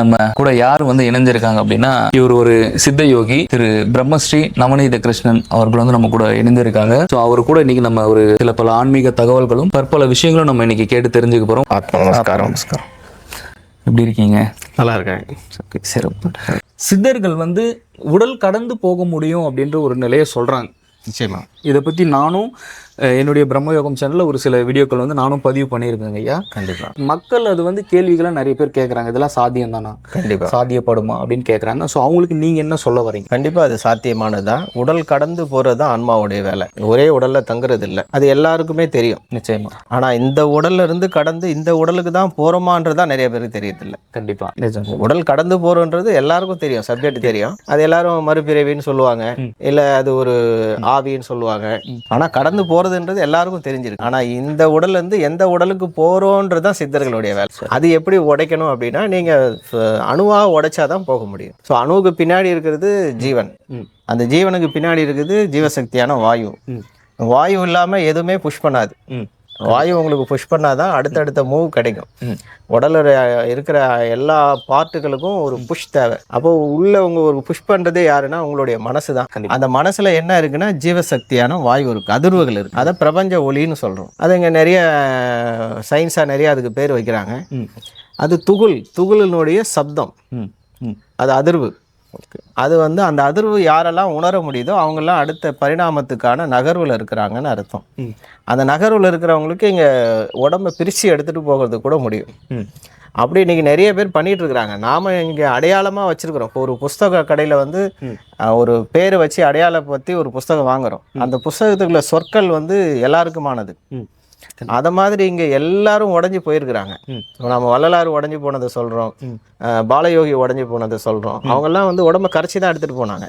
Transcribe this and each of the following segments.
நம்ம கூட யார் இணைஞ்சிருக்காங்க அப்படின்னா, இவர் ஒரு சித்த யோகி திரு பிரம்மஸ்ரீ நவநீத கிருஷ்ணன் அவர்கள் நம்ம கூட இணைந்திருக்காங்க. ஸோ அவர் கூட இன்னைக்கு நம்ம ஒரு சில பல ஆன்மீக தகவல்களும் பற்பல விஷயங்களும் நம்ம இன்னைக்கு கேட்டு தெரிஞ்சுக்க போறோம். நமஸ்காரம். எப்படி இருக்கீங்க? நல்லா இருக்கேன். சிறப்பு. சித்தர்கள் உடல் கடந்து போக முடியும் அப்படின்ற ஒரு நிலையை சொல்றாங்க. நிச்சயமா இதை பற்றி நானும் என்னுடைய பிரம்மயோகம் சேனலில் ஒரு சில வீடியோக்கள் நானும் பதிவு பண்ணியிருக்கேங்க ஐயா. கண்டிப்பாக மக்கள் அது கேள்விகளை நிறைய பேர் கேட்குறாங்க, இதெல்லாம் சாத்தியம் தானா, கண்டிப்பாக சாத்தியப்படுமா அப்படின்னு கேட்குறாங்க. ஸோ அவங்களுக்கு நீங்கள் என்ன சொல்ல வரீங்க? கண்டிப்பாக அது சாத்தியமானதுதான். உடல் கடந்து போகிறது தான் ஆன்மாவுடைய வேலை. ஒரே உடலில் தங்குறது இல்லை, அது எல்லாருக்குமே தெரியும். நிச்சயமா. ஆனால் இந்த உடல்ல இருந்து கடந்து இந்த உடலுக்கு தான் போகிறோமான்றதான் நிறைய பேருக்கு தெரியறதில்லை. கண்டிப்பாக உடல் கடந்து போகிறோன்றது எல்லாருக்கும் தெரியும், சப்ஜெக்ட் தெரியும். அது எல்லாரும் மறுபிறவின்னு சொல்லுவாங்க, இல்லை அது ஒரு ஆவின்னு சொல்லுவாங்க. ஆனால் கடந்து போகிறதுன்றது எல்லாருக்கும் தெரிஞ்சிருக்கு. ஆனால் இந்த உடல்ல இருந்து எந்த உடலுக்கு போகிறோன்றது தான் சித்தர்களுடைய வேலை. அது எப்படி உடைக்கணும் அப்படின்னா, நீங்கள் அணுவாக உடைச்சாதான் போக முடியும். ஸோ அணுவுக்கு பின்னாடி இருக்கிறது ஜீவன், அந்த ஜீவனுக்கு பின்னாடி இருக்குது ஜீவசக்தியான வாயு. வாயு இல்லாமல் எதுவுமே புஷ் பண்ணாது. வாயு உங்களுக்கு புஷ் பண்ணாதான் அடுத்தடுத்த மூவ் கிடைக்கும். உடலில் இருக்கிற எல்லா பார்ட்டுகளுக்கும் ஒரு புஷ் தேவை. அப்போ உள்ள உங்க ஒரு புஷ் பண்றதே யாருன்னா உங்களுடைய மனசு தான். அந்த மனசுல என்ன இருக்குன்னா ஜீவசக்தியான வாயு இருக்கு, அதிர்வுகள் இருக்கு. அதை பிரபஞ்ச ஒளின்னு சொல்றோம். அது இங்க நிறைய சயின்ஸா நிறைய அதுக்கு பேர் வைக்கிறாங்க. அது துகளினுடைய சப்தம், அது அதிர்வு. அது அந்த அதிர்வு யாரெல்லாம் உணர முடியுதோ அவங்கெல்லாம் அடுத்த பரிணாமத்துக்கான நகர்வில் இருக்கிறாங்கன்னு அர்த்தம். அந்த நகர்வில் இருக்கிறவங்களுக்கு இங்கே உடம்பை பிரித்து எடுத்துகிட்டு போகிறது கூட முடியும். அப்படி இன்றைக்கி நிறைய பேர் பண்ணிகிட்டு இருக்கிறாங்க. நாம் இங்கே அடையாளமாக வச்சுருக்கிறோம். இப்போ ஒரு புஸ்தக கடையில் ஒரு பேர் வச்சு அடையாளப்படுத்தி ஒரு புஸ்தகம் வாங்குகிறோம். அந்த புஸ்தகத்துக்குள்ள சொற்கள் எல்லாருக்குமானது. அதை மாதிரி இங்கே எல்லாரும் உடஞ்சி போயிருக்கிறாங்க. நம்ம வள்ளலார் உடஞ்சி போனதை சொல்கிறோம், பாலயோகி உடஞ்சி போனதை சொல்கிறோம். அவங்கெல்லாம் உடம்பை கரைச்சி தான் எடுத்துகிட்டு போனாங்க.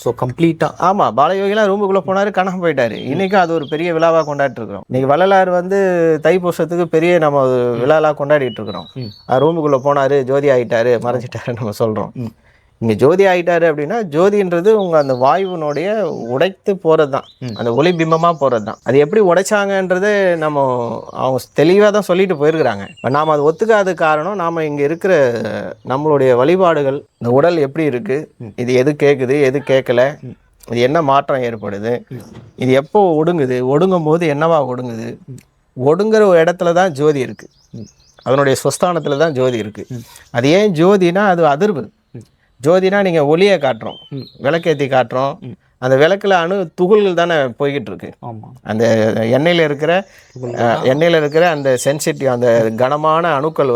ஸோ கம்ப்ளீட்டாக. ஆமாம், பாலயோகிலாம் ரூமுக்குள்ளே போனார், காணாம போயிட்டார். இன்றைக்கும் அது ஒரு பெரிய விழாவாக கொண்டாடிட்டு இருக்கிறோம். இன்றைக்கி வள்ளலார் தைப்பூசத்துக்கு பெரிய நம்ம விழாவாக கொண்டாடிட்டு இருக்கிறோம். ரூமுக்குள்ளே போனார், ஜோதி ஆகிட்டாரு, மறைஞ்சிட்டாரு நம்ம சொல்கிறோம். இங்கே ஜோதி ஆகிட்டாரு அப்படின்னா, ஜோதின்றது அந்த வாயுவினுடைய உடைத்து போகிறது தான், அந்த ஒளி பிம்பமாக போகிறது தான். அது எப்படி உடைச்சாங்கன்றது அவங்க தெளிவாக தான் சொல்லிட்டு போயிருக்கிறாங்க. நாம் அதை ஒத்துக்காத காரணம், நாம் இங்கே இருக்கிற நம்மளுடைய வழிபாடுகள், இந்த உடல் எப்படி இருக்குது, இது எது கேட்குது எது கேட்கல, இது என்ன மாற்றம் ஏற்படுது, இது எப்போ ஒடுங்குது, ஒடுங்கும் போது என்னவா ஒடுங்குது, ஒடுங்குற ஒரு இடத்துல தான் ஜோதி இருக்குது. அதனுடைய ஸ்வஸ்தானத்தில் தான் ஜோதி இருக்குது. அது ஏன் ஜோதினா, அது அதிர்வு. ஜோதினா நீங்கள் ஒளியை காட்டுறோம், விளக்கேற்றி காட்டுறோம். அந்த விளக்கில் துகள்கள் தானே போய்கிட்டு இருக்கு. அந்த எண்ணெயில் இருக்கிற அந்த சென்சிட்டிவ், அந்த கனமான அணுக்கள்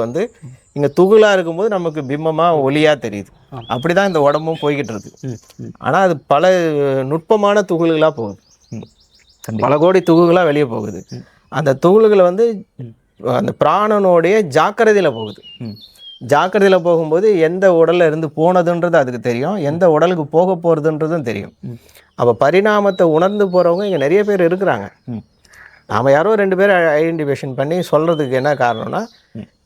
இங்கே துகளாக இருக்கும்போது நமக்கு பிம்பமாக ஒளியாக தெரியுது. அப்படி தான் இந்த உடம்பும் போய்கிட்டு இருக்கு. ஆனால் அது பல நுட்பமான துகள்களாக போகுது, பல கோடி துகள்களாக வெளியே போகுது. அந்த துகள்களை அந்த பிராணனுடைய ஜாக்கிரதையில் போகுது. ஜாக்கிரதையில் போகும்போது எந்த உடலில் இருந்து போனதுன்றது அதுக்கு தெரியும், எந்த உடலுக்கு போக போகிறதுன்றதும் தெரியும். அப்போ பரிணாமத்தை உணர்ந்து போகிறவங்க இங்கே நிறைய பேர் இருக்கிறாங்க. நாம் யாரோ 2 பேர் ஐடென்டிஃபிகேஷன் பண்ணி சொல்கிறதுக்கு என்ன காரணம்னா,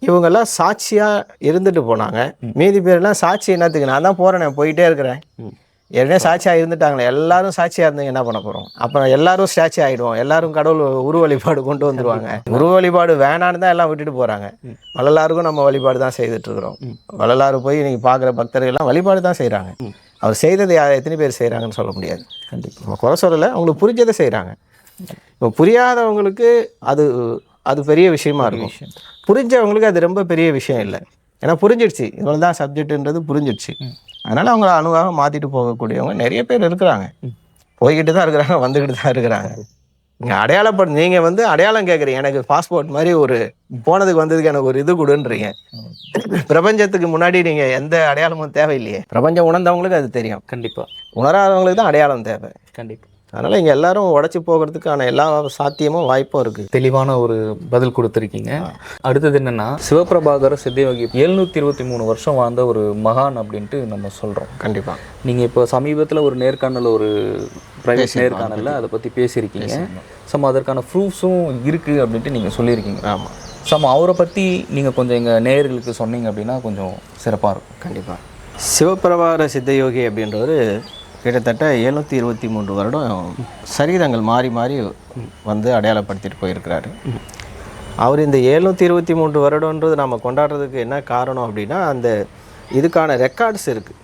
இவங்கெல்லாம் சாட்சியாக இருந்துட்டு போனாங்க. மீதி பேர்லாம் சாட்சி என்னத்துக்கு, நான் தான் போகிறேன், நான் போயிட்டே இருக்கிறேன். ஏற்கனவே சாட்சியாக இருந்துட்டாங்களே, எல்லாரும் சாட்சியாக இருந்தீங்க என்ன பண்ண போகிறோம்? அப்போ எல்லாரும் சாட்சி ஆகிடுவோம், எல்லாரும் கடவுள் உருவ வழிபாடு கொண்டு வந்துடுவாங்க. உருவ வழிபாடு வேணான்னு தான் எல்லாம் விட்டுட்டு போகிறாங்க. வள்ளலாருக்கும் நம்ம வழிபாடு தான் செய்துட்ருக்குறோம். வள்ளலாறு போய் இன்றைக்கி பார்க்குற பக்தர்கள்லாம் வழிபாடு தான் செய்கிறாங்க. அவர் செய்ததை எத்தனை பேர் செய்கிறாங்கன்னு சொல்ல முடியாது. கண்டிப்பாக குறை சொல்லலை, அவங்களுக்கு புரிஞ்சதை செய்கிறாங்க. இப்போ புரியாதவங்களுக்கு அது பெரிய விஷயமா இருக்கும், புரிஞ்சவங்களுக்கு அது ரொம்ப பெரிய விஷயம் இல்லை. ஏன்னா புரிஞ்சிடுச்சு, இவ்வளோ தான் சப்ஜெக்டுன்றது புரிஞ்சிடுச்சு. அதனால் அவங்கள அணுவாக மாற்றிட்டு போகக்கூடியவங்க நிறைய பேர் இருக்கிறாங்க, போய்கிட்டு தான் இருக்கிறாங்க, வந்துக்கிட்டு தான் இருக்கிறாங்க. நீங்கள் நீங்கள் அடையாளம் கேட்குறீங்க, எனக்கு பாஸ்போர்ட் மாதிரி ஒரு போனதுக்கு வந்ததுக்கு எனக்கு ஒரு இது கொடுன்றீங்க. பிரபஞ்சத்துக்கு முன்னாடி நீங்கள் எந்த அடையாளமும் தேவையில்லையே. பிரபஞ்சம் உணர்ந்தவங்களுக்கு அது தெரியும். கண்டிப்பாக. உணராதவங்களுக்கு தான் அடையாளம் தேவை. கண்டிப்பாக. அதனால் இங்கே எல்லாரும் உடச்சி போகிறதுக்கான எல்லா சாத்தியமும் வாய்ப்பும் இருக்குது. தெளிவான ஒரு பதில் கொடுத்துருக்கீங்க. அடுத்தது என்னென்னா, சிவபிரபாகர சித்தயோகி 723 வருஷம் வாழ்ந்த ஒரு மகான் அப்படின்ட்டு நம்ம சொல்கிறோம். கண்டிப்பாக. நீங்கள் இப்போ சமீபத்தில் ஒரு நேர்காணல், ஒரு ப்ரைவேட் நேர்காணலில் அதை பற்றி பேசியிருக்கீங்க. அதற்கான ப்ரூஃப்ஸும் இருக்குது அப்படின்ட்டு நீங்கள் சொல்லியிருக்கீங்க. ஆமாம். அவரை பற்றி நீங்கள் கொஞ்சம் எங்கள் நேயர்களுக்கு சொன்னீங்க அப்படின்னா கொஞ்சம் சிறப்பாக இருக்கும். கண்டிப்பாக. சிவபிரபாகர சித்தயோகி அப்படின்றவர் கிட்டத்தட்ட 723 வருடம் சரீரங்கள் மாறி மாறி அடையாளப்படுத்திட்டு போயிருக்கிறாரு. அவர் இந்த 723 வருடன்றது நம்ம கொண்டாடுறதுக்கு என்ன காரணம் அப்படின்னா, அந்த இதுக்கான ரெக்கார்ட்ஸ் இருக்குது.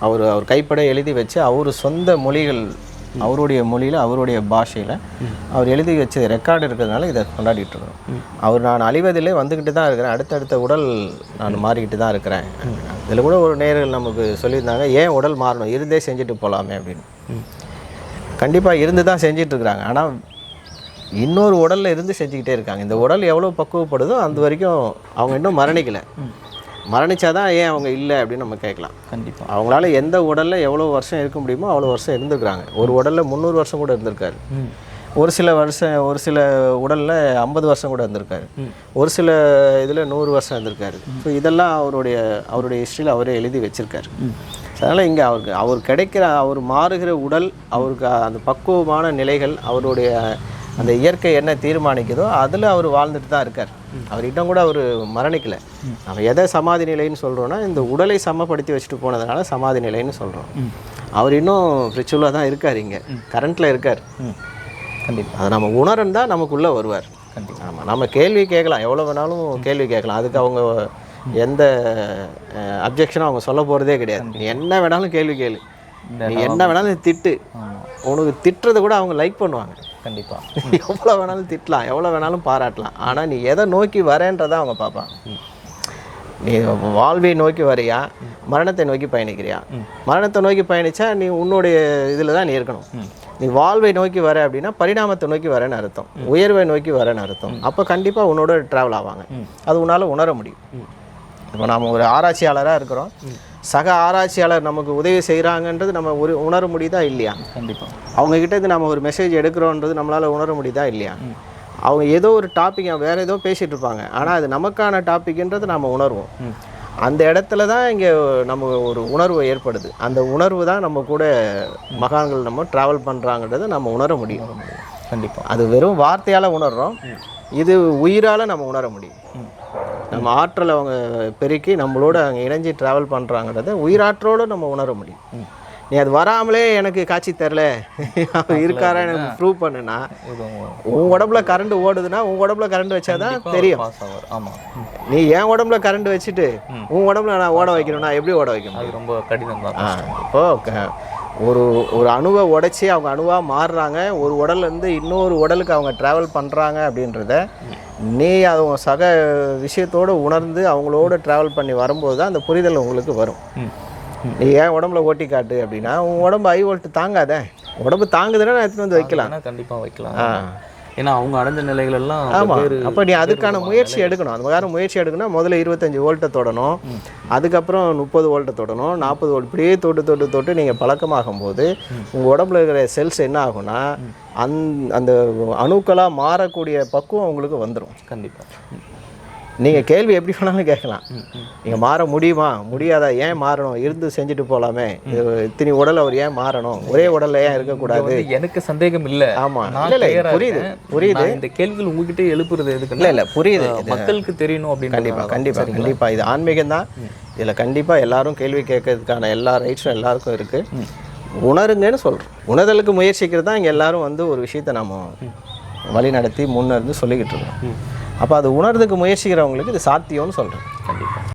அவர் கைப்பட எழுதி வச்சு அவர் சொந்த மொழிகள், அவருடைய மொழியில் அவருடைய பாஷையில் அவர் எழுதி வச்ச ரெக்கார்டு இருக்கிறதுனால இதை கொண்டாடிட்டு இருக்கிறோம். நான் அழிவதிலே வந்துக்கிட்டு தான் இருக்கிறேன், அடுத்தடுத்த உடல் நான் மாறிக்கிட்டு தான் இருக்கிறேன். இதில் கூட ஒரு நேயர்கள் நமக்கு சொல்லியிருந்தாங்க, ஏன் உடல் மாறணும், இருந்தே செஞ்சுட்டு போகலாமே அப்படின்னு. கண்டிப்பாக இருந்து தான் செஞ்சிட்ருக்குறாங்க. ஆனால் இன்னொரு உடலில் இருந்து செஞ்சுக்கிட்டே இருக்காங்க. இந்த உடல் எவ்வளோ பக்குவப்படுதோ அந்த வரைக்கும் அவங்க இன்னும் மரணிக்கலை. மரணிச்சாதான் ஏன் அவங்க இல்லை அப்படின்னு நம்ம கேட்கலாம். கண்டிப்பாக அவங்களால எந்த உடலில் எவ்வளோ வருஷம் இருக்க முடியுமோ அவ்வளோ வருஷம் இருந்திருக்கிறாங்க. ஒரு உடலில் 300 வருஷம் கூட இருந்திருக்காரு, ஒரு சில உடலில் 50 வருஷம் கூட இருந்திருக்காரு, ஒரு சில இதில் 100 வருஷம் இருந்திருக்காரு. ஸோ இதெல்லாம் அவருடைய ஹிஸ்ட்ரியில் அவரே எழுதி வச்சுருக்காரு. அதனால் இங்கே அவர் கிடைக்கிற அவர் மாறுகிற உடல், அவருக்கு அந்த பக்குவமான நிலைகள், அவருடைய அந்த இயற்கை என்ன தீர்மானிக்குதோ அதில் அவர் வாழ்ந்துட்டு தான் இருக்கார். அவர் இன்னும் கூட அவர் மரணிக்கலை. நம்ம எதை சமாதி நிலைன்னு சொல்கிறோன்னா, இந்த உடலை சமப்படுத்தி வச்சுட்டு போனதுனால சமாதி நிலைன்னு சொல்கிறோம். அவர் இன்னும் ஃப்ரிச்சுவலாக தான் இருக்கார், இங்கே கரண்ட்டில் இருக்கார். கண்டிப்பாக அதை நம்ம உணரன் தான் நமக்குள்ளே வருவார். கண்டிப்பாக ஆமாம், நம்ம கேள்வி கேட்கலாம், எவ்வளோ வேணாலும் கேள்வி கேட்கலாம். அதுக்கு அவங்க எந்த அப்ஜெக்ஷனும் அவங்க சொல்ல போகிறதே கிடையாது. நீ என்ன வேணாலும் கேள்வி கேளு, நீ என்ன வேணாலும் திட்டு, உனக்கு திட்டுறதை கூட அவங்க லைக் பண்ணுவாங்க. கண்டிப்பாக எவ்வளோ வேணாலும் திட்டலாம், எவ்வளோ வேணாலும் பாராட்டலாம். ஆனால் நீ எதை நோக்கி வரேன்றதை அவங்க பார்ப்பாங்க. நீ வாழ்வை நோக்கி வரியா, மரணத்தை நோக்கி பயணிக்கிறியா? மரணத்தை நோக்கி பயணித்தா நீ உன்னுடைய இதில் தான் நீ இருக்கணும். நீ வாழ்வை நோக்கி வர அப்படின்னா பரிணாமத்தை நோக்கி வரேன்னு அர்த்தம், உயர்வை நோக்கி வரேன்னு அர்த்தம். அப்போ கண்டிப்பாக உன்னோட ட்ராவல் ஆவாங்க. அது உன்னால் உணர முடியும். இப்போ நாம் ஒரு ஆராய்ச்சியாளராக இருக்கிறோம், சக ஆராய்ச்சியாளர் நமக்கு உதவி செய்கிறாங்கன்றது நம்ம உணர முடியுதா இல்லையா? கண்டிப்பாக அவங்கக்கிட்டேருந்து நம்ம ஒரு மெசேஜ் எடுக்கிறோன்றது நம்மளால் உணர முடியுதா இல்லையா? அவங்க ஏதோ ஒரு டாபிக் வேறு ஏதோ பேசிகிட்டு இருப்பாங்க, ஆனால் அது நமக்கான டாபிக்ன்றது நம்ம உணர்வோம். அந்த இடத்துல தான் இங்கே நம்ம ஒரு உணர்வு ஏற்படுது. அந்த உணர்வு தான் நம்ம கூட மகான்கள் நம்ம ட்ராவல் பண்ணுறாங்கன்றதை நம்ம உணர முடியும். கண்டிப்பாக அது வெறும் வார்த்தையால் உணர்கிறோம், இது உயிரால் நம்ம உணர முடியும். நம்ம ஆற்றலை அவங்க பெருக்கி நம்மளோட அங்கே இணைஞ்சி ட்ராவல் பண்ணுறாங்கிறத உயிராற்றோடு நம்ம உணர முடியும். நீ அது வராமலே எனக்கு காட்சி தரல, அவர் இருக்காரா எனக்கு ப்ரூவ் பண்ணுனா, உன் உடம்புல கரண்ட் ஓடுதுன்னா உன் உடம்புல கரண்ட் வச்சாதான் தெரியும். ஆமாம், நீ என் உடம்புல கரண்ட் வச்சுட்டு உன் உடம்புல நான் ஓட வைக்கணும்னா எப்படி ஓட வைக்கணும்? அது ரொம்ப கடினம் தான். இப்போது ஒரு அணுவை உடைச்சி அவங்க அணுவாக மாறுறாங்க, ஒரு உடல்லேருந்து இன்னொரு உடலுக்கு அவங்க ட்ராவல் பண்ணுறாங்க அப்படின்றத நீ அவங்க சக விஷயத்தோடு உணர்ந்து அவங்களோட ட்ராவல் பண்ணி வரும்போது தான் அந்த புரிதல் உங்களுக்கு வரும். நீ ஏன் உடம்புல ஓட்டி காட்டு அப்படின்னா உன் உடம்பு ஹை வோல்ட் தாங்காத, உடம்பு தாங்குதுன்னா நான் எடுத்துகிட்டு வந்து வைக்கலாம். கண்டிப்பாக வைக்கலாம். ஏன்னா அவங்க அடைஞ்ச நிலைகள் எல்லாம். ஆமாம், அப்போ நீ அதுக்கான முயற்சி எடுக்கணும். அது மாதிரி முயற்சி எடுக்கணும். முதல்ல 25 வோல்ட்டை தொடணும், அதுக்கப்புறம் 30 வோல்ட்டை தொடணும், 40 வோல்ட், இப்படியே தொட்டு நீங்கள் பழக்கமாகும் போது உங்கள் உடம்புல இருக்கிற செல்ஸ் என்ன ஆகும்னா அந்த அணுக்களாக மாறக்கூடிய பக்குவம் உங்களுக்கு வந்துடும். கண்டிப்பாக நீங்கள் கேள்வி எப்படி வேணாலும் கேட்கலாம். நீங்கள் மாற முடியுமா, முடியாதா, ஏன் மாறணும், இருந்து செஞ்சுட்டு போகலாமே, இத்தனை உடல் அவர் ஏன் மாறணும், ஒரே உடல்ல ஏன் இருக்கக்கூடாது? எனக்கு சந்தேகம் இல்லை. ஆமாம், இல்லை புரியுது. இந்த கேள்விகள் உங்ககிட்ட எழுப்புறது எதுக்கு? இல்லை புரியுது, மக்களுக்கு தெரியணும் அப்படின்னு. கண்டிப்பாக இது ஆன்மீகம் தான். இதில் கண்டிப்பாக எல்லாரும் கேள்வி கேட்கறதுக்கான எல்லா ரைட்ஸும் எல்லாருக்கும் இருக்குது. உணருங்கன்னு சொல்கிறோம். உணர்தலுக்கு முயற்சிக்கிறது தான் இங்கே எல்லாரும் வந்து ஒரு விஷயத்தை நம்ம வழி நடத்தி முன்னேருந்து சொல்லிக்கிட்டு இருக்கோம். அப்போ அது உணர்றதுக்கு முயற்சிக்கிறவங்களுக்கு இது சாத்தியம்னு சொல்கிறேன். கண்டிப்பாக